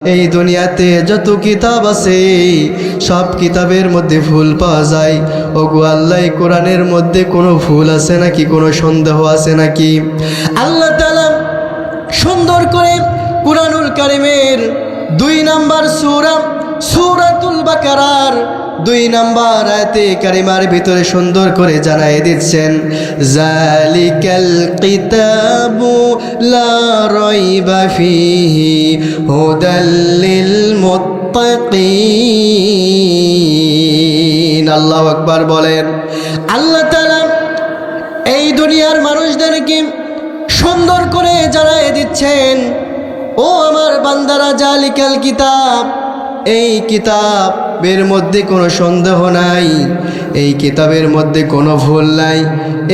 এই দুনিয়াতে যত কিতাব আছে সব কিতাবের মধ্যে ভুল পাওয়া যায়। ওগো আল্লাহ, কোরআনের মধ্যে কোনো ভুল আছে নাকি, কোনো সন্দেহ আছে নাকি? আল্লাহ তাআলা সুন্দর করে কুরআনুল কারীমের ২ নাম্বার সূরা সূরাতুল বাকারার ২ নাম্বার আয়াতে কারিমার ভিতরে সুন্দর করে জানাই দিচ্ছেন, জালিকাল কিতাবু লা রাইবা ফীহি হুদাল লিল মুত্তাকিন। আল্লাহু আকবার বলেন। আল্লাহ তাআলা এই দুনিয়ার মানুষদেরকে সুন্দর করে জানাই দিচ্ছেন, ও আমার বান্দারা, জালিকাল কিতাব, এই কিতাবের মধ্যে কোনো সন্দেহ নাই, এই কিতাবের মধ্যে কোনো ভুল নাই,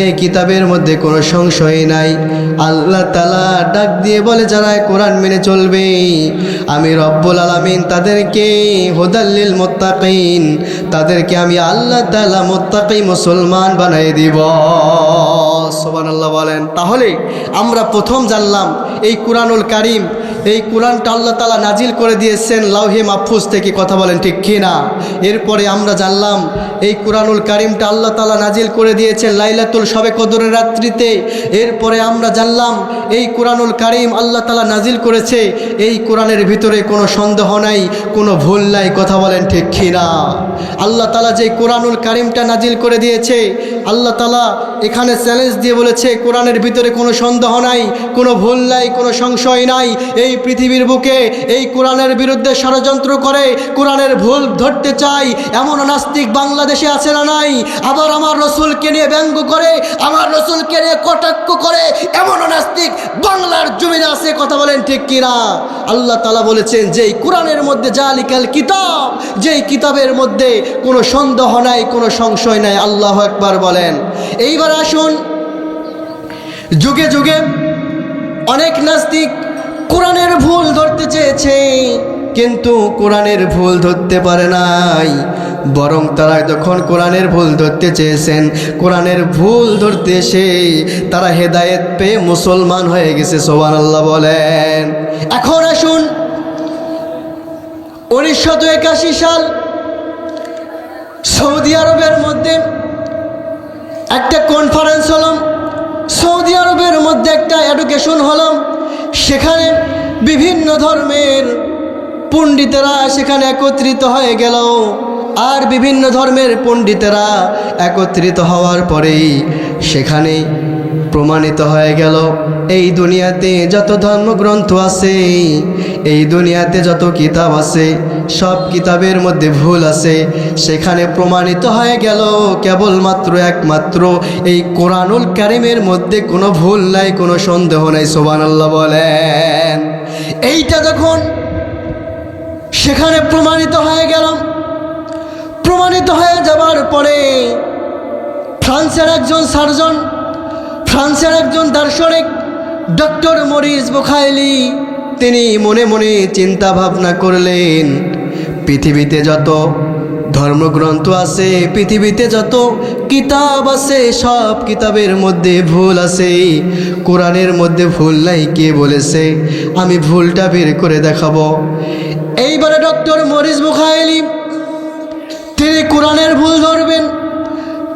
এই কিতাবের মধ্যে কোনো সংশয় নাই। আল্লাহ তাআলা ডাক দিয়ে বলে, যারা কোরআন মেনে চলবে আমি রব্বুল আলামিন তাদেরকে হুদাল্লিল মুত্তাকিন, তাদেরকে আমি আল্লাহ তাআলা মুত্তাকি মুসলমান বানিয়ে দিব। সুবহানাল্লাহ বলেন। তাহলে আমরা প্রথম জানলাম এই কুরআনুল কারীম, এই কোরআনটা আল্লাহ তাআলা নাজিল করে দিয়েছেন লাউহে মাহফুজ থেকে, কথা বলেন ঠিক কি না? এরপরে আমরা জানলাম এই কুরআনুল কারীমটা আল্লাহ তাআলা নাজিল করে দিয়েছেন লাইলাতুল শবে কদরের রাত্রিতে। এরপরে আমরা জানলাম এই কুরআনুল কারীম আল্লাহ তাআলা নাজিল করেছে, এই কোরআনের ভিতরে কোনো সন্দেহ নাই, কোনো ভুল নাই, কথা বলেন ঠিক কি না? আল্লাহ তাআলা যে কুরআনুল কারীমটা নাজিল করে দিয়েছে, আল্লাহ তাআলা এখানে চ্যালেঞ্জ দিয়ে বলেছে কোরআনের ভিতরে কোনো সন্দেহ নাই, কোনো ভুল নাই, কোনো সংশয় নাই। এই পৃথিবীর বুকে এই কোরআনের বিরুদ্ধে ষড়যন্ত্র করে কোরআনের ভুল ধরতে চাই এমন নাস্তিক বাংলাদেশে আছে না নাই? আবার আমার রসুলকে নিয়ে ব্যঙ্গ করে, আমার রসুলকে নিয়ে কটাক্ষ করে এমন নাস্তিক বাংলার জমিনে আছে, কথা বলেন ঠিক কিনা? আল্লাহ তাআলা বলেছেন যেই কোরআনের মধ্যে জালিকাল কিতাব, যেই কিতাবের মধ্যে কোনো সন্দেহ নাই, কোনো সংশয় নাই। আল্লাহু আকবার বলেন। এইবার আসুন, যুগে যুগে অনেক নাস্তিক কোরআনের ভুল ধরতে চেয়েছে, কিন্তু কোরআনের ভুল ধরতে পারে নাই। বরং তারা যখন কোরআনের ভুল ধরতে চেয়েছেন, কোরআনের ভুল ধরতে এসে তারা হেদায়েত পেয়ে মুসলমান হয়ে গেছে। সুবহানাল্লাহ বলেন। এখন আসুন, 1981 সাল সৌদি আরবের মধ্যে একটা কনফারেন্স হলো, সৌদি আরবের মধ্যে একটা এডুকেশন হলো। সেখানে বিভিন্ন ধর্মের পণ্ডিতেরা সেখানে একত্রিত হয়ে গেল। আর বিভিন্ন ধর্মের পণ্ডিতেরা একত্রিত হওয়ার পরেই সেখানে প্রমাণিত হয়ে গেল এই দুনিয়াতে যত ধর্মগ্রন্থ আছে, এই দুনিয়াতে যত কিতাব আছে, সব কিতাবের মধ্যে ভুল আছে। সেখানে প্রমাণিত হয়ে গেল কেবলমাত্র একমাত্র এই কোরআনুল কারীমের মধ্যে কোনো ভুল নাই, কোনো সন্দেহ নাই। সুবহানাল্লাহ বলেন। এইটা যখন সেখানে প্রমাণিত হয়ে গেল, প্রমাণিত হয়ে যাবার পরে ফ্রান্সের একজন সার্জন, ফ্রান্সের একজন দার্শনিক ডক্টর মরিস বুখাইলি, তিনি মনে মনে চিন্তা ভাবনা করলেন, পৃথিবীতে যত ধর্মগ্রন্থ আছে, পৃথিবীতে যত কিতাব আছে, সব কিতাবের মধ্যে ভুল আছে, কোরআনের মধ্যে ভুল নাই। কে বলেছে? আমি ভুলটা বের করে দেখাবো। এইবারে ডক্টর মরিস বুখাইলি তিনি কোরআনের ভুল ধরবেন।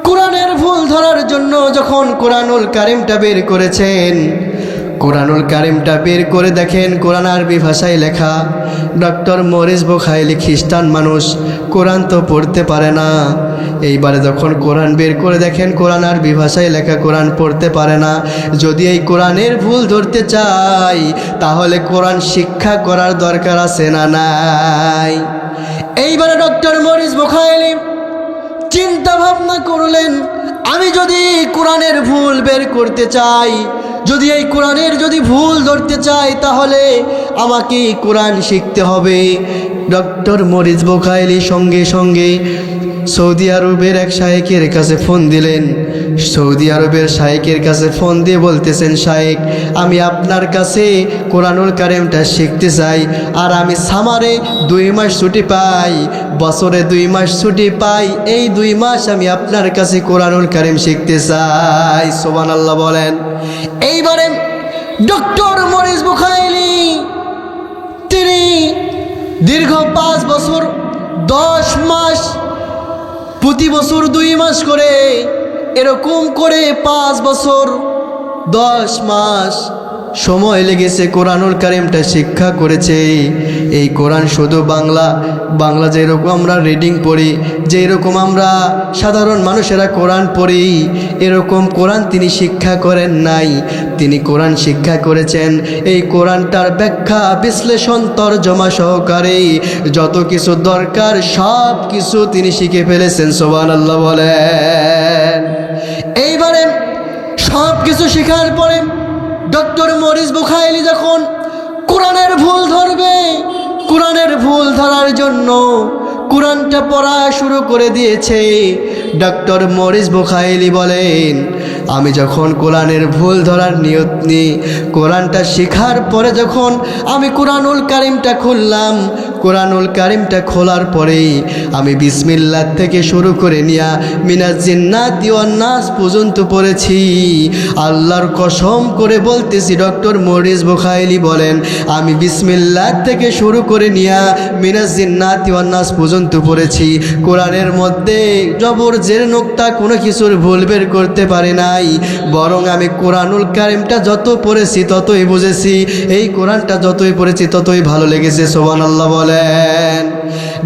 কোরআনের ভুল ধরার জন্য যখন কোরআনুল কারীমটা বের করেছেন, কোরআনুল কারীমটা বের করে দেখেন কোরআন আরবি ভাষায় লেখা। ডক্টর মরিস বুখাইলি খ্রিস্টান মানুষ, কোরআন তো পড়তে পারে না। এইবারে যখন কোরআন বের করে দেখেন কোরআন আরবি ভাষায় লেখা, কোরআন পড়তে পারে না। যদি এই কোরআনের ভুল ধরতে চাই তাহলে কোরআন শিক্ষা করার দরকার আছে না নাই? এইবারে ডক্টর মরিস বুখাইলি চিন্তা ভাবনা করলেন, আমি যদি কোরআনের ভুল বের করতে চাই, যদি এই কোরআনের যদি ভুল ধরতে চাই, তাহলে আমাকে কোরআন শিখতে হবে। ডক্টর মরিস বুখাইলি সঙ্গে সঙ্গে সৌদি আরবের এক শায়েখের কাছে ফোন দিলেন। সৌদি আরবের শায়েখের কাছে ফোন দিয়ে বলতেছেন, শায়েখ, আমি আপনার কাছে কোরআনুল কারীমটা শিখতে চাই, আর আমি সামারে 2 মাস ছুটি পাই, বছরে 2 মাস ছুটি পাই, এই 2 মাস আমি আপনার কাছে কোরআনুল কারীম শিখতে চাই। সুবহানাল্লাহ বলেন। এইবারে ডক্টর মরিস বুখাইলি তিনি দীর্ঘ 5 বছর 10 মাস, প্রতি বছর 2 মাস করে, এরকম করে 5 বছর 10 মাস সময় লেগেছে কোরআনুল কারীমটা শিক্ষা করেছে। এই কোরআন শুধু বাংলা যেরকম আমরা রিডিং পড়ি, যেরকম আমরা সাধারণ মানুষেরা কোরআন পড়ি, এরকম কোরআন তিনি শিক্ষা করেন নাই। তিনি কোরআন শিক্ষা করেছেন এই কোরআনটার ব্যাখ্যা বিশ্লেষণ তরজমা সহকারে যত কিছু দরকার সব কিছু তিনি শিখে ফেলেছেন। সুবহানাল্লাহ বলেন। এইবারে সব কিছু শেখার পরে ডক্টর মরিস বুখাইলি যখন কোরআনের ভুল ধরবে, কোরআনের ভুল ধরার জন্য কোরআনটা পড়া শুরু করে দিয়েছে। ডক্টর মরিস বুখাইলি বলেন, আমি যখন কোরআনের ভুল ধরার নিয়ত নিই, কোরআনটা শেখার পরে যখন আমি কোরআনুল কারীমটা খুললাম, কোরআনুল কারীমটা খোলার পরেই আমি বিসমিল্লাহ থেকে শুরু করে নিয়া মিনাজ জিন্নাতি ওয়ান নাস পর্যন্ত পড়েছি। আল্লাহর কসম করে বলতেছি, ডক্টর মরিস বুখাইলি বলেন, আমি বিসমিল্লাহ থেকে শুরু করে নিয়া মিনাজ জিন্নাতি ওয়ান নাস পর্যন্ত পড়েছি। কোরআনের মধ্যে জবর জের নোক্তা কোনো কিছুর ভুল বের করতে পারি নাই, বরং আমি কোরআনুল কারীমটা যত পড়েছি ততই বুঝেছি। এই কোরআনটা যতই পড়েছি ততই ভালো লেগেছে। সুবহানাল্লাহ বলেন।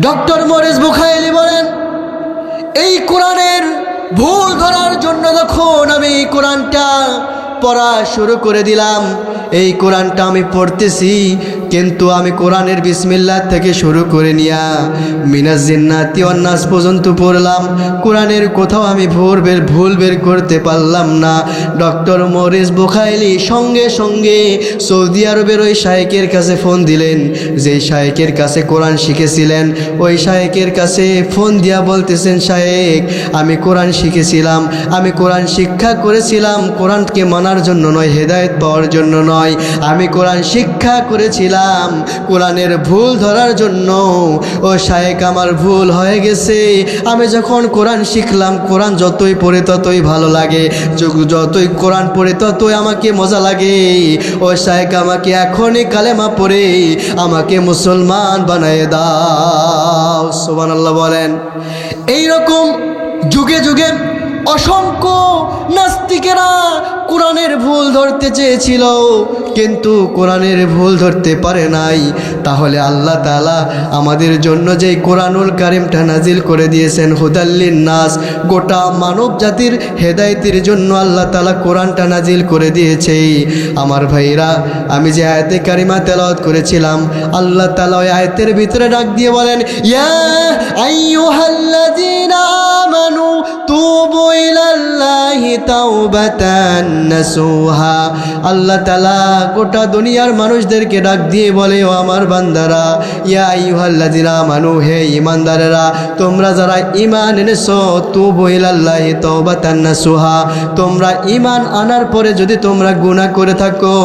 ডক্টর মরিস বুখাইলি বলেন, এই কোরআনের ভুল ধরার জন্য যখন আমি এই কোরআনটা পড়া শুরু করে দিলাম, এই কোরআনটা আমি পড়তেছি, কিন্তু আমি কোরআনের বিসমিল্লাহ থেকে শুরু করে নিয়া মিনাজ জিন্নাতি ওয়ান নাস পর্যন্ত পড়লাম। কোরআনের কোথাও আমি ভুল বের করতে পারলাম না। ডক্টর মরিস বুখাইলি সঙ্গে সঙ্গে সৌদি আরবের ওই শায়েকের কাছে ফোন দিলেন, যেই শায়েকের কাছে কোরআন শিখেছিলেন। ওই শায়েকের কাছে ফোন দিয়া বলতেছেন, শায়েক, আমি কোরআন শিখেছিলাম, আমি কোরআন শিক্ষা করেছিলাম কোরআনকে মানার জন্য নয়, হেদায়েত পাওয়ার জন্য নয়। আমি কোরআন শিক্ষা করেছিলাম কোরআনের ভুল ধরার জন্য। ও শায়েক, আমার ভুল হয়ে গেছে। আমি যখন কোরআন শিখলাম, কোরআন যতই পড়ে ততই ভালো লাগে, যতই কোরআন পড়ে ততই আমাকে মজা লাগে। ও শায়েক, আমাকে এখনই কালেমা পড়ে আমাকে মুসলমান বানিয়ে দাও। সুবহানাল্লাহ বলেন। এইরকম যুগে যুগে অসংখ্য নাস্তিকেরা কোরআনের ভুল ধরতে চেয়েছিল, কিন্তু কোরআনের ভুল ধরতে পারে নাই। তাহলে আল্লাহ তাআলা আমাদের জন্য যে কোরআনুল কারীমটা নাজিল করে দিয়েছেন হুদাল্লিন নাস, গোটা মানব জাতির হেদায়েতের জন্য আল্লাহ তাআলা কোরআনটা নাজিল করে দিয়েছে। আমার ভাইরা, আমি যে আয়াতে কারিমা তেলাওয়াত করেছিলাম, আল্লাহ তাআলা ওই আয়াতের ভিতরে ডাক দিয়ে বলেন, ইয়া আইয়ুহাল্লাযীনা আমানু তুবু ইলাল্লাহি তাওবাতান নাসুহা। আল্লাহ তাআলা গোটা দুনিয়ার মানুষদেরকে ডাক দিয়ে বলে, ও আমার বান্দারা, ইয়া আইয়ুহাল্লাযীনা আমানু, হে ঈমানদারেরা, তোমরা যারা ঈমান এনেছো, তুবু ইলাল্লাহি তাওবাতান নাসুহা, তোমরা ঈমান আনার পরে যদি তোমরা গুনাহ করে থাকো,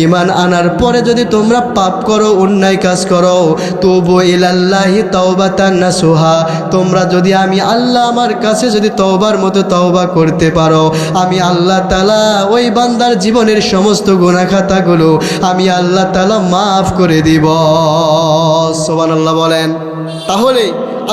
ঈমান আনার পরে যদি তোমরা পাপ করো, অন্যায় কাজ করো, তুবু ইলাল্লাহি তাওবাতান নাসুহা, তোমরা যদি আমি আল্লাহ আমার কাছে যদি তওবার মতো তওবা করতে পারো, আমি আল্লাহ তাআলা ওই বান্দার জীবনের সমস্ত গুনাহ খাতাগুলো আমি আল্লাহ তাআলা মাফ করে দিব। সুবহানাল্লাহ বলেন। তাহলে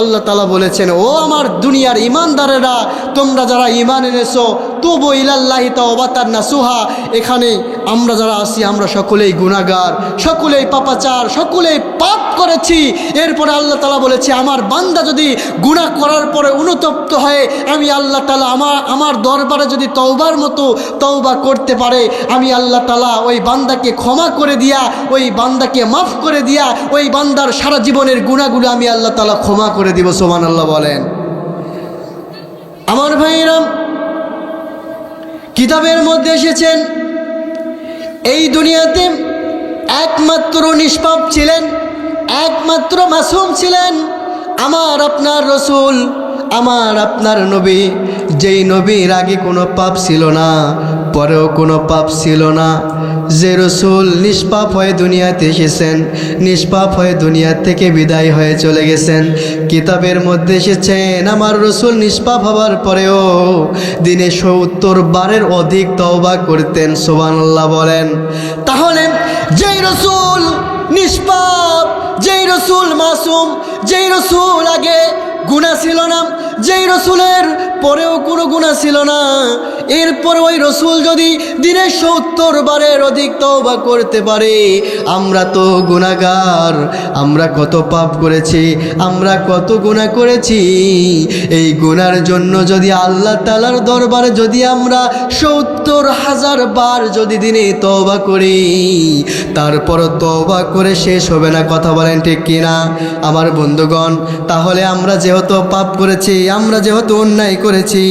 আল্লাহ তাআলা বলেছেন, ও আমার দুনিয়ার ঈমানদারেরা, তোমরা যারা ঈমান এনেছো, তুবু ইলাল্লাহি তাওবাতান নাসুহা। এখানে আমরা যারা আছি, আমরা সকলেই গুনাহগার, সকলেই পাপাচার, সকলেই পাপ করেছি। এরপরে আল্লাহ তাআলা বলেছে, আমার বান্দা যদি গুনাহ করার পরে অনুতপ্ত হয়ে আমি আল্লাহ তাআলা আমার দরবারে যদি তওবার মতো তওবা করতে পারে, আমি আল্লাহ তাআলা ওই বান্দাকে ক্ষমা করে দিয়া, ওই বান্দাকে মাফ করে দিয়া, ওই বান্দার সারা জীবনের গুনাহগুলো আমি আল্লাহ তাআলা ক্ষমা করে দিব। সুবহানাল্লাহ বলেন। আমার ভাইরা, কিতাবের মধ্যে এসেছেন, এই দুনিয়াতে একমাত্র নিষ্পাপ ছিলেন, একমাত্র মাসুম ছিলেন আমার আপনার রসুল, আমার আপনার নবী। যেই নবীর আগে কোনো পাপ ছিল না, পরেও কোনো পাপ ছিল না, যে রসুল নিষ্পাপ হয়ে দুনিয়াতে এসেছেন, নিষ্পাপ হয়ে দুনিয়া থেকে বিদায় হয়ে চলে গেছেন। কিতাবের মধ্যে এসেছেন, আমার রসুল নিষ্পাপ হওয়ার পরেও দিনে ৭০ বারের অধিক তওবা করতেন। সুবহানাল্লাহ বলেন। তাহলে যেই রসুল নিষ্পাপ, যেই রসুল মাসুম, যেই রসুল আগে গুনাহ ছিল না, যেই রসুলের পরেও কোনো গুনাহ ছিল না, এরপর ওই রসুল যদি দিনে 70 বারের অধিক তওবা করতে পারে, আমরা তো গুনাহগার, আমরা কত পাপ করেছি, আমরা কত গুনাহ করেছি। এই গুনার জন্য যদি আল্লাহ তাআলার দরবারে যদি আমরা 70,000 বার যদি দিনে তওবা করি, তারপর তওবা করে শেষ হবে না। কথা বলেন ঠিক কিনা আমার বন্ধুগণ? তাহলে আমরা যেহেতু পাপ করেছি, আমরা যেহেতু অন্যায় করেছি,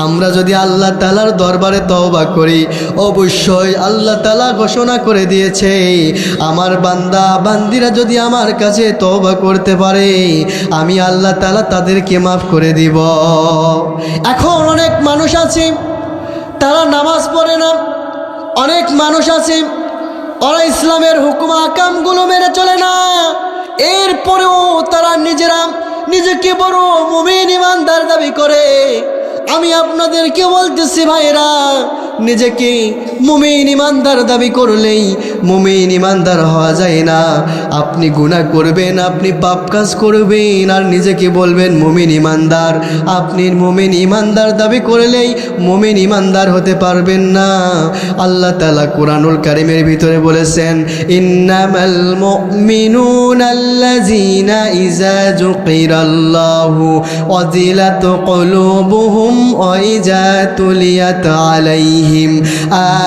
আমরা যদি আল্লাহ তাআলার দরবারে তওবা করি, অবশ্যই আল্লাহ তাআলা ঘোষণা করে দিয়েছে, আমার বান্দা বান্দিরা যদি আমার কাছে তওবা করতে পারে, আমি আল্লাহ তাআলা তাদেরকে মাফ করে দিব। এখন অনেক মানুষ আছে তারা নামাজ পড়ে না, অনেক মানুষ আছে ওরা ইসলামের হুকুম আকামগুলো মেনে চলে না, এরপরেও তারা নিজেকে বড় মুমিন ইমানদার দাবি করে। আমি আপনাদেরকে বলতেছি ভাইরা, নিজেকে মুমিন ইমানদার দাবি করলেই মুমিন ইমানদার হওয়া যায় না। আপনি গুনাহ করবেন, আপনি পাপ কাজ করবেন, আর নিজেকে বলবেন মুমিন ইমানদার। আপনি মুমিন ইমানদার দাবি করলেই মুমিন ইমানদার হতে পারবেন না। আল্লাহ তাআলা কুরআনুল কারীমের ভিতরে বলেছেন, ইন্নামাল মুমিনুনা আল্লাযীনা ইযা যুকিরাল্লাহু ওয়াজিলাত কুলুবুহুম ওয়া ইযা তুলিয়াত আলাইহিম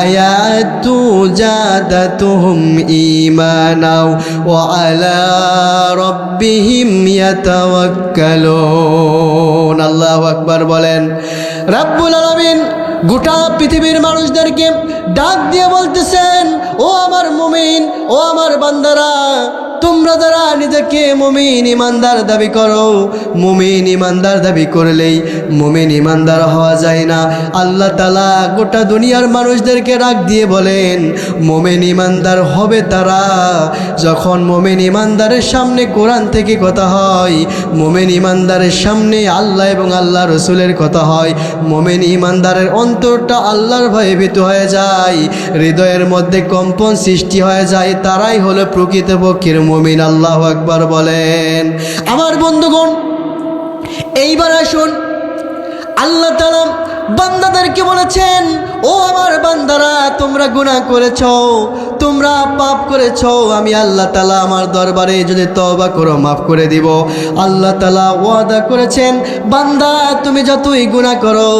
আয়াতু জাদাতুহুম ঈমানাও ওয়া আলা রাব্বিহিম ইয়াতাওয়াক্কালুন। আল্লাহু আকবার বলেন। রব্বুল আলামিন গোটা পৃথিবীর মানুষদেরকে ডাক দিয়ে বলতেছেন, ও আমার মুমিন, ও আমার বান্দারা, তোমরা যারা নিজেকে মুমিন ইমানদার দাবি করো, মুমিন ইমানদার দাবি করলেই মুমিন ইমানদার হওয়া যায় না। আল্লাহ তাআলা গোটা দুনিয়ার মানুষদেরকে ডাক দিয়ে বলেন, মুমিন ইমানদার হবে তারা যখন মুমিন ইমানদারের সামনে কোরআন থেকে কথা হয়, মুমিন ইমানদারের সামনে আল্লাহ এবং আল্লাহ রসুলের কথা হয়, মুমিন ইমানদারের অন্তরটা আল্লাহর ভয়ে ভীত হয়ে যায়, হৃদয়ের মধ্যে কম্পন সৃষ্টি হয়ে যায়, তারাই হলো প্রকৃতপক্ষের মুমিন। আল্লাহু আকবার বলেন। আমার বন্ধুগণ, এইবার আসুন, আল্লাহ তাআলা বান্দাদেরকে বলেছেন, ও আমার বান্দারা, তোমরা গুনাহ করেছো, তোমরা পাপ করেছো, আমি আল্লাহ তাআলা আমার দরবারে যদি তওবা করো মাফ করে দিব। আল্লাহ তাআলা ওয়াদা করেছেন, বান্দা তুমি যতই গুনাহ করো,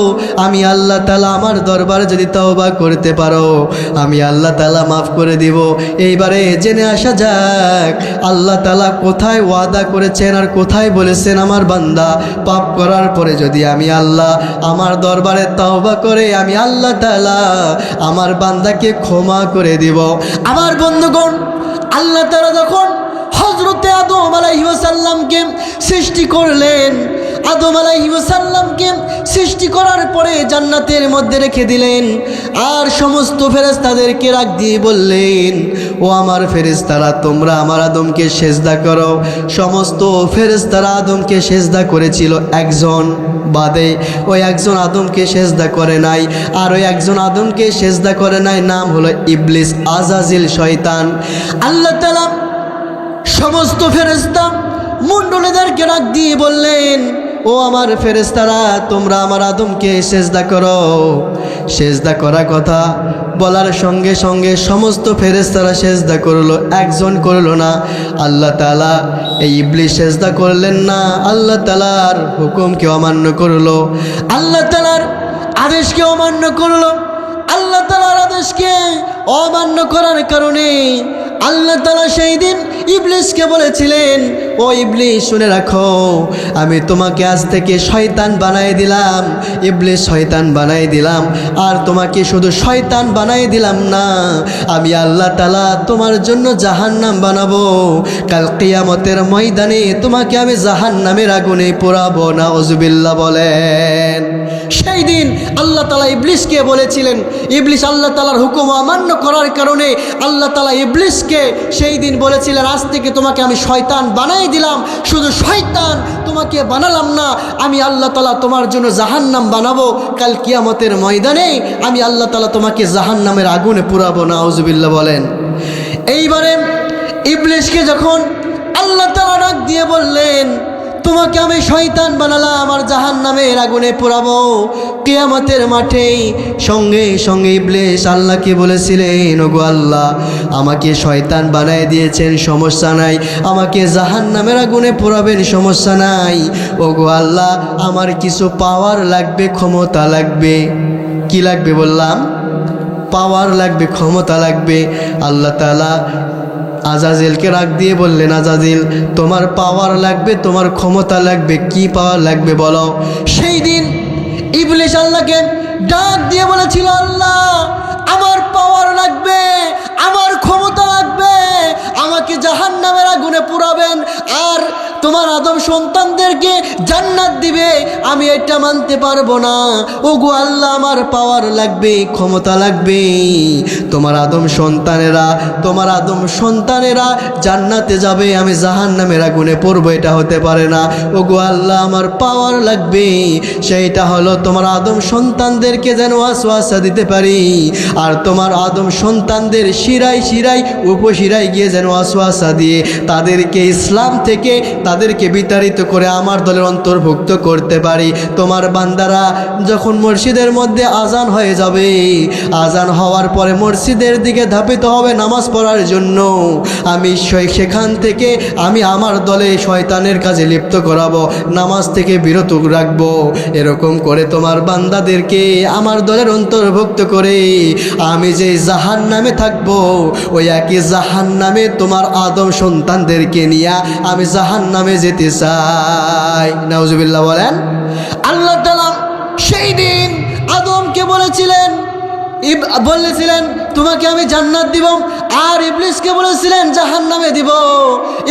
আমি আল্লাহ তাআলা আমার দরবারে যদি তওবা করতে পারো, আমি আল্লাহ তাআলা মাফ করে দিব। এইবারে জেনে আসা যাক আল্লাহ তাআলা কোথায় ওয়াদা করেছেন আর কোথায় বলেছেন, আমার বান্দা পাপ করার পরে যদি আমি আল্লাহ আমার দরবারে তওবা করে, আমি আল্লাহ তাআলা আমার বান্দাকে ক্ষমা করে দিব। আমার বন্ধুগণ, আল্লাহ তাআলা যখন হযরতে আদম আলাইহিস সালামকে সৃষ্টি করলেন, আদম আলাইহিস সালামকে সৃষ্টি করার পরে জান্নাতের মধ্যে রেখে দিলেন, আর সমস্ত ফেরেশতাদেরকে ডাক দিয়ে বললেন, ও আমার ফেরেশতারা, তোমরা আমার আদমকে সেজদা করো। সমস্ত ফেরেশতারা আদমকে সেজদা করেছিল, একজন বাদে ওই একজন আদমকে সেজদা করে নাই। আর ওই একজন আদমকে সেজদা করে নাই, নাম হলো ইবলিস, আজাজিল, শয়তান। আল্লাহ তাআলা সমস্ত ফেরেশতা মণ্ডলীদেরকে ডাক দিয়ে বললেন, ও আমার ফেরেশতারা, তোমরা আমার আদমকে সেজদা করো। সেজদা করা কথা বলার সঙ্গে সঙ্গে সমস্ত ফেরেশতারা সেজদা করলো, একজন করলো না। আল্লাহ তাআলা এই ইবলিস সেজদা করলেন না, আল্লাহ তাআলার হুকুমকে অমান্য করলো, আল্লাহ তাআলার আদেশকে অমান্য করলো। আল্লাহ তাআলার আদেশকে অমান্য করার কারণে আল্লাহ তাআলা সেই দিন ইবলিসকে বলেছিলেন, ও ইবলিস শুনে রাখো, আমি তোমাকে আজ থেকে শয়তান বানাই দিলাম, ইবলিস শয়তান বানাই দিলাম। আর তোমাকে শুধু শয়তান বানাই দিলাম না, আমি আল্লাহ তাআলা তোমার জন্য জাহান্নাম বানাবো। কাল কিয়ামতের ময়দানে তোমাকে আমি জাহান্নামের আগুনে পোড়াবো। নাউজুবিল্লাহ বলেন। সেই দিন আল্লাহ তাআলা ইবলিসকে বলেছিলেন, ইবলিস আল্লাহ তাআলার হুকুম অমান্য করার কারণে আল্লাহ তাআলা ইবলিসকে সেই দিন বলেছিলেন, আজ থেকে তোমাকে আমি শয়তান বানাই দিলাম, শুধু শয়তান তোমাকে বানালাম না, আমি আল্লাহ তাআলা তোমার জন্য জাহান্নাম বানাবো। কাল কিয়ামতের ময়দানে আমি আল্লাহ তাআলা তোমাকে জাহান্নামের আগুনে পুরাবো। নাউজুবিল্লাহ বলেন। এইবারে ইবলিসকে যখন আল্লাহ তাআলা ডাক দিয়ে বললেন, তোমাকে আমি শয়তান বানালাম আর জাহান্নামের আগুনে পোড়াবো কিয়ামতের মাঠে। সঙ্গে সঙ্গে ইবলিস আল্লাহকে বলেছিলেন, ওগো আল্লাহ, আমাকে শয়তান বানায় দিয়েছেন, সমস্যা নাই, আমাকে জাহান্নামের আগুনে পোড়াবেন, সমস্যা নাই। ওগো আল্লাহ, আমার কিছু পাওয়ার লাগবে, ক্ষমতা লাগবে। কি লাগবে বললাম? পাওয়ার লাগবে, ক্ষমতা লাগবে। আল্লাহ তাআলা আজাজিলকে রাগ দিয়ে বললেন, আজাজিল, তোমার পাওয়ার লাগবে, তোমার ক্ষমতা লাগবে, কি পাওয়ার লাগবে বলো। সেই দিন ইবলিস আল্লাহকে ডাক দিয়ে বলেছিল, আল্লাহ, আমার পাওয়ার লাগবে, আমার ক্ষমতা লাগবে, আমাকে জাহান্নামের আগুনে পুরাবেন আর তোমার আদম সন্তানদেরকে জান্নাত দিবে, আমি এটা মানতে পারবো না। ওগো আল্লাহ, আমার পাওয়ার লাগবে, ক্ষমতা লাগবে, তোমার আদম সন্তানেরা জান্নাতে যাবে, আমি জাহান্নামের আগুনে পড়বো, এটা হতে পারে না। ওগো আল্লাহ, আমার পাওয়ার লাগবে, সেইটা হলো তোমার আদম সন্তানদেরকে যেন ওয়াসওয়াসা দিতে পারি, আর তোমার আদম সন্তানদের শিরায় শিরায় উপশিরায় গিয়ে যেন ওয়াসওয়াসা দিয়ে তাদেরকে ইসলাম থেকে তাদেরকে বিতাড়িত করে আমার দলের অন্তর্ভুক্ত করতে পারি। তোমার বান্দারা যখন মসজিদের মধ্যে আজান হয়ে যাবে, আজান হওয়ার পরে মসজিদের দিকে ধাপিত হবে নামাজ পড়ার জন্য, আমি সেখান থেকে আমি আমার দলে শয়তানের কাজে লিপ্ত করাবো, নামাজ থেকে বিরত রাখবো। এরকম করে তোমার বান্দাদেরকে আমার দলের অন্তর্ভুক্ত করে আমি যে জাহান্নামে থাকবো, ওই একই জাহান্নামে তোমার আদম সন্তানদেরকে নিয়ে আমি জাহান্নামে যেতে চাই। নাউজুবিল্লাহ বলেন। আল্লাহ তাআলা সেই দিন আদমকে বলেছিলেন তোমাকে আমি জান্নাত দিব, আর ইবলিসকে বলেছিলেন জাহান্নামে দিব।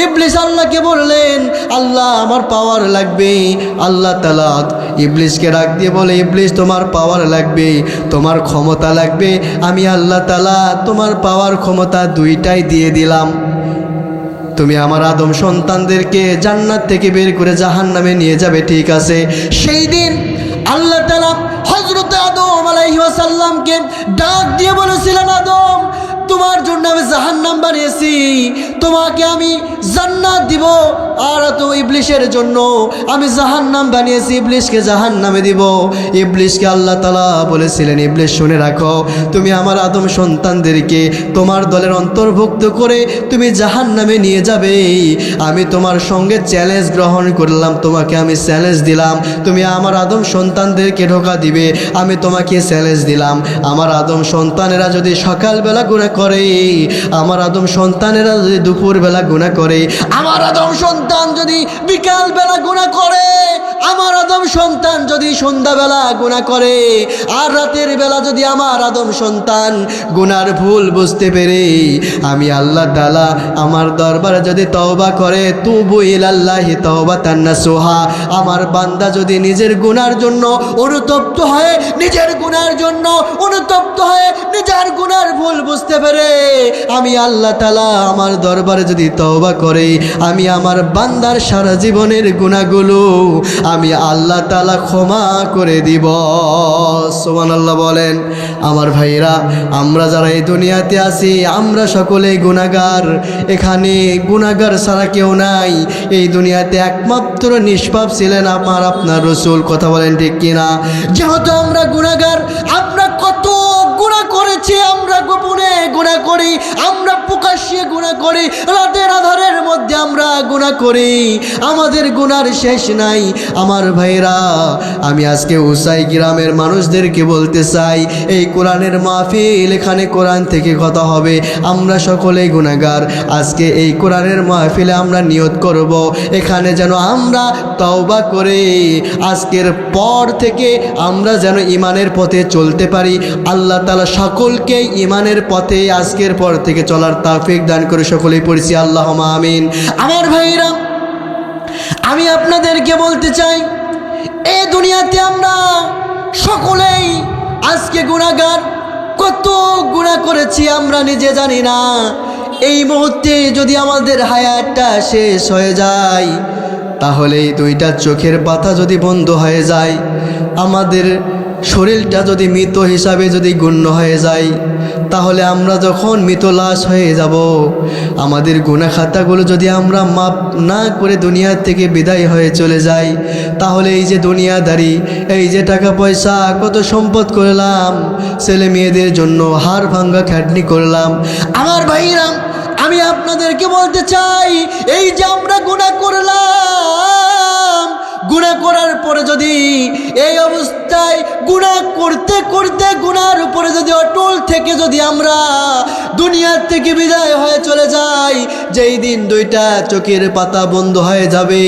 ইবলিস আল্লাহকে বললেন, আল্লাহ, আমার পাওয়ার লাগবে। আল্লাহ তাআলা ইবলিসকে ডাক দিয়ে বলে, ইবলিস, তোমার পাওয়ার লাগবে, তোমার ক্ষমতা লাগবে। আমি আল্লাহ তাআলা তোমার পাওয়ার ক্ষমতা দুইটাই দিয়ে দিলাম। তুমি আমার আদম সন্তানদেরকে জান্নাত থেকে বের করে জাহান্নামে নিয়ে যাবে, ঠিক আছে। সেই দিন আল্লাহ তাআলা হযরত আদম আলাইহিস সালামকে ডাক দিয়ে বলেছিলেন, আদম, তোমার জন্য আমি জাহান্নাম বানিয়েছি, তোমাকে আমি জান্নাত দিব, আর তো ইবলিসের জন্য আমি জাহান্নাম বানিয়েছি, ইবলিসকে জাহান্নামে দিব। ইবলিসকে আল্লাহ তাআলা বলেছিলেন, ইবলিস, শুনে রাখো, তুমি আমার আদম সন্তানদেরকে তোমার দলের অন্তর্ভুক্ত করে তুমি জাহান্নামে নিয়ে যাবে। আমি তোমার সঙ্গে চ্যালেঞ্জ গ্রহণ করলাম, তোমাকে আমি চ্যালেঞ্জ দিলাম, তুমি আমার আদম সন্তানদেরকে ধোঁকা দিবে, আমি তোমাকে চ্যালেঞ্জ দিলাম। আমার আদম সন্তানেরা যদি সকালবেলা গুনাহ করে, আমার আদম সন্তানেরা যদি দুপুরবেলা গুনাহ করে, আমার আদম সন্তান যদি বিকালবেলা গুনাহ করে, আমার আদম সন্তান যদি সন্ধ্যাবেলা গুনাহ করে, আর রাতের বেলা যদি আমার আদম সন্তান গুনার ভুল বুঝতে পেরে আমি আল্লাহ তাআলা আমার দরবারে যদি তওবা করে, তুবু ইলাল্লাহি তাওবাতান নাসুহা, আমার বান্দা যদি নিজের গুনার জন্য অনুতপ্ত হয়, নিজের গুনার জন্য অনুতপ্ত হয়ে নিজের গুনার ভুল বুঝতে পারে, আমি আল্লাহ তাআলা আমার দরবারে যদি তওবা করে, আমি আমার বান্দার সারা জীবনের গুনাহগুলো আমি আল্লাহ তাআলা ক্ষমা করে দিব। সুবহানাল্লাহ বলেন। আমার ভাইরা, আমরা যারা এই দুনিয়াতে আছি, আমরা সকলেই গুনাহগার। এখানে গুনাহগার ছাড়া কেউ নাই। এই দুনিয়াতে একমাত্র নিষ্পাপ ছিলেন আপনার রাসূল। কথা বলেন ঠিক কিনা? যেহেতু আমরা গুনাহগার, আমরা কত গুনাহ করেছি, আমরা গোপনে গুনাহ করি, আমরা প্রকাশ্যে গুনাহ করি, রাতের আধারের মধ্যে আমরা গুনাহ করি, আমাদের গুনার শেষ নাই। আমার ভাইরা, আমি আজকে উসাই গ্রামের মানুষদেরকে বলতে চাই, এই কোরআনের মাহফিল, এখানে কোরআন থেকে কথা হবে, আমরা সকলেই গুনাহগার। আজকে এই কোরআনের মাহফিলে আমরা নিয়ত করব, এখানে যেন আমরা তওবা করে আজকের পর থেকে আমরা যেন ঈমানের পথে চলতে পারি। আল্লাহ তাআলা সকলকে ঈমানের পথে আজকের পর থেকে চলার তৌফিক দান করে। সকলেই পড়ছি আল্লাহুম্মা আমিন। আমার ভাইরা, আমি আপনাদেরকে বলতে চাই, এই দুনিয়াতে আমরা সকলেই আজকে গুনাহগার। কত গুনাহ করেছি আমরা নিজে জানি না। এই মুহূর্তে যদি আমাদের হায়াতটা শেষ হয়ে যায়, তাহলে এই দুইটা চোখের পাতা যদি বন্ধ হয়ে যায়, আমাদের শরীরটা যদি মৃত হিসাবে যদি গণ্য হয়ে যায়, তাহলে আমরা যখন মৃত লাশ হয়ে যাব, আমাদের গুনাহ খাতাগুলো যদি আমরা মাপ না করে দুনিয়া থেকে বিদায় হয়ে চলে যাই, তাহলে এই যে দুনিয়াদারি, এই যে টাকা পয়সা, কত সম্পদ করলাম, ছেলে মেয়েদের জন্য হাড় ভাঙ্গা খাটনি করলাম, আমার ভাইরা আমি আপনাদেরকে বলতে চাই, এই যে আমরা গুনাহ করলাম, গুনাহ করার পরে যদি এই অবস্থায় গুনাহ করতে করতে গুনার উপরে যদি অটল থেকে যদি আমরা দুনিয়ার থেকে বিদায় হয়ে চলে যাই, যেই দিন দুইটা চোখের পাতা বন্ধ হয়ে যাবে,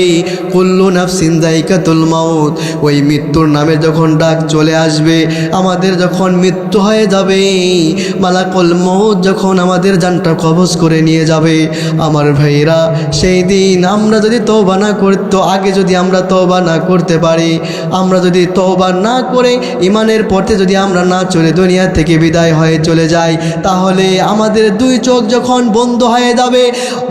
কুল্লু নাফসিন যায়কাতুল মাউত, ওই মৃত্যুর নামে যখন ডাক চলে আসবে, আমাদের যখন মৃত্যু হয়ে যাবে, মালাকুল মউত যখন আমাদের জানটা কবজ করে নিয়ে যাবে, আমার ভাইরা সেই দিন আমরা যদি তওবা না করতে, আগে যদি আমরা তওবা না করতে পারি, আমরা যদি তওবা না করে ইমানের পথে যদি আমরা না চলে দুনিয়া থেকে বিদায় হয়ে চলে যাই, তাহলে আমাদের দুই চোখ যখন বন্ধ হয়ে যাবে,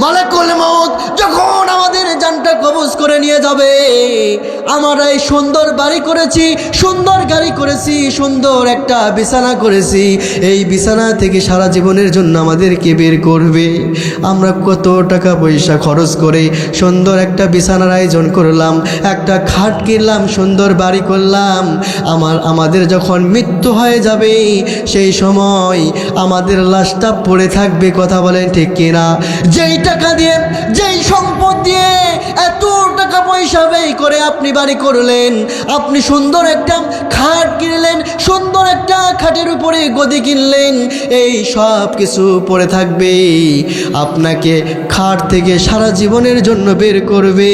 মালাকুল মউত যখন আমাদের জানটা কবজ করে নিয়ে যাবে, আমরা এই সুন্দর বাড়ি করেছি, সুন্দর গাড়ি করেছি, সুন্দর একটা বিছানা করেছি, এই বিছানা থেকে সারা জীবনের জন্য আমাদেরকে বের করবে। আমরা কত টাকা পয়সা খরচ করে সুন্দর একটা বিছানার আয়োজন করলাম, একটা খাট কিনলাম, সুন্দর বাড়ি করলাম, আমাদের যখন মৃত্যু হয়ে যাবে, সেই সময় আমাদের লাশটা পড়ে থাকবে। কথা বলেন ঠিক কিনা? যেই টাকা দিয়ে, যেই সম্পদ দিয়ে এত টাকা পয়সা ব্যয় করে আপনি বাড়ি করলেন, আপনি সুন্দর একটা খাট কিনলেন, সুন্দর একটা খাটের উপরে গদি কিনলেন, এই সব কিছু পড়ে থাকবে, আপনাকে খাট থেকে সারা জীবনের জন্য বের করবে,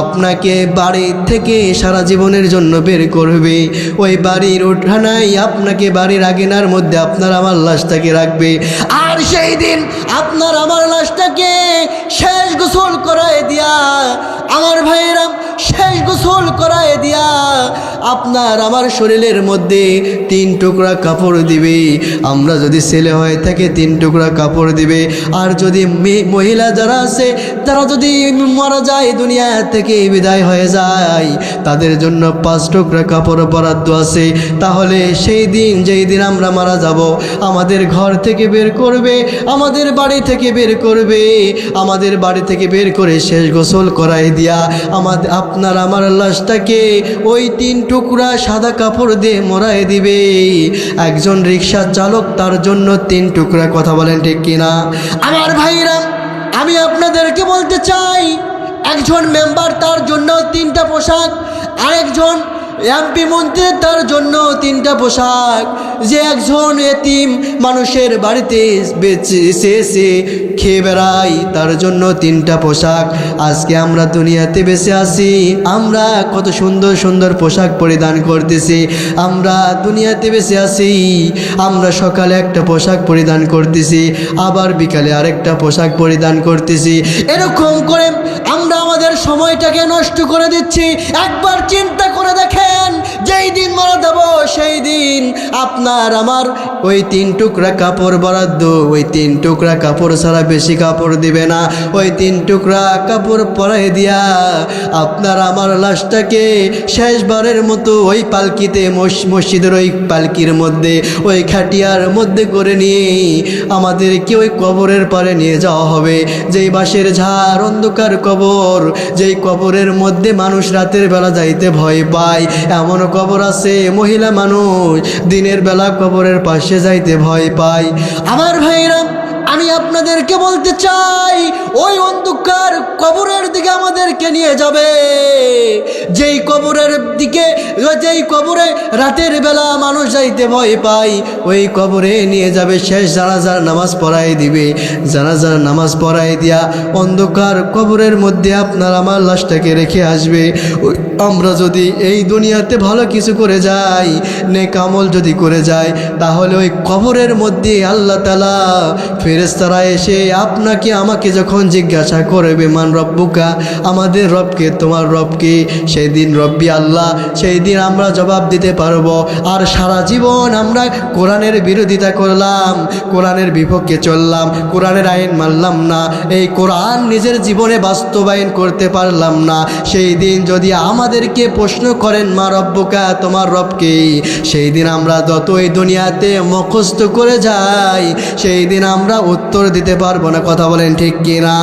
আপনাকে বাড়ি থেকে সারা জীবনের জন্য বের করবে। ওই বাড়ির উঠানায় আপনাকে বাড়ির আগিনার মধ্যে আপনার আমার লাশটাকে রাখবে, আর সেই দিন আপনার আমার লাশটাকে শেষ গোসল করায় দিয়া, আমার ভাইয়েরা শেষ গোসল করায় দিয়া আপনার আমার শরীরের মধ্যে 3 টুকরা কাপড় দিবে। আমরা যদি ছেলে হয়ে থাকে 3 টুকরা কাপড় দিবে, আর যদি মহিলা যারা আছে তারা যদি মারা যায়, দুনিয়া থেকে বিদায় হয়ে যায়, তাদের জন্য 5 টুকরা কাপড় বরাদ্দ আছে। তাহলে সেই দিন, যেই দিন আমরা মারা যাব, আমাদের ঘর থেকে বের করবে, আমাদের বাড়ি থেকে বের করবে, আমাদের বাড়ি থেকে বের করে শেষ গোসল করাই দিয়া আপনার আমার লাশটাকে ওই 3 টুকরা সাদা কাপড় দিয়ে মোড়ায় দিবে। একজন রিক্সা চালক, তার জন্য 3 টুকরা। কথা বলেন ঠিক কিনা? আমার ভাইরা আমি আপনাদেরকে বলতে চাই, একজন মেম্বার তার জন্য 3টা পোশাক, আরেকজন এমপি মন্ত্রী তার জন্য 3টা পোশাক, যে একজন এতিম মানুষের বাড়িতে এসে খেয়ে বেড়াই, তার জন্য 3টা পোশাক। আজকে আমরা দুনিয়াতে বেঁচে আছি, আমরা কত সুন্দর সুন্দর পোশাক পরিধান করতেছি, আমরা দুনিয়াতে বেঁচে আছি, আমরা সকালে একটা পোশাক পরিধান করতেছি, আবার বিকালে আরেকটা পোশাক পরিধান করতেছি, এরকম করে আমরা আমাদের সময়টাকে নষ্ট করে দিচ্ছি। একবার চিন্তা করে দেখেন, যেই দিন মারা যাব সেই দিন আপনার আমার ওই 3 টুকরা কাপড় বরাদ্দ, ওই 3 টুকরা কাপড় ছাড়া বেশি কাপড় দিবে না, ওই 3 টুকরা কাপড় পরাই দিয়া আপনার আমার লাশটাকে শেষবারের মতো ওই পালকিতে, মসজিদের ওই পালকির মধ্যে, ওই খাটিয়ার মধ্যে করে নিয়ে আমাদেরকে ওই কবরের পারে নিয়ে যাওয়া হবে। যেই বাঁশের ঝাড়, অন্ধকার কবর, যেই কবরের মধ্যে মানুষ রাতের বেলা যাইতে ভয় পায়, এমন কবর আছে মহিলা মানুষ দিনের বেলা কবরের পাশে যাইতে ভয় পায়। আমার ভাইরা আমি আপনাদেরকে বলতে চাই, ওই অন্ধকার কবরের দিকে আমাদেরকে নিয়ে যাবে, যেই কবরের দিকে, যেই কবরে রাতের বেলা মানুষ যাইতে ভয় পায়, ওই কবরে নিয়ে যাবে, শেষ জানাজার নামাজ পড়াই দিবে। জানাজার নামাজ পড়াই দিয়া অন্ধকার কবরের মধ্যে আপনার আমার লাশটাকে রেখে আসবে। আমরা যদি এই দুনিয়াতে ভালো কিছু করে যাই, নেক আমল যদি করে যাই, তাহলে ওই কবরের মধ্যে আল্লাহ তাআলা ফেরেশতারা এসে আপনাকে আমাকে যখন জিজ্ঞাসা করবে, মান রব্বুকা, আমাদের আমাদের রবকে, তোমার রবকে? সেই দিন রব্বি আল্লাহ, সেই দিন আমরা জবাব দিতে পারবো। আর সারা জীবন আমরা কোরআনের বিরোধিতা করলাম, কোরআনের বিপক্ষে চললাম, কোরআনের আইন মানলাম না, এই কোরআন নিজের জীবনে বাস্তবায়ন করতে পারলাম না। সেই দিন যদি আমাদেরকে প্রশ্ন করেন মা রব্বুকা, তোমার রবকে, সেই দিন আমরা যতই দুনিয়াতে মুখস্থ করে যাই, সেই দিন আমরা উত্তর দিতে পারবো না। কথা বলেন ঠিক কিনা?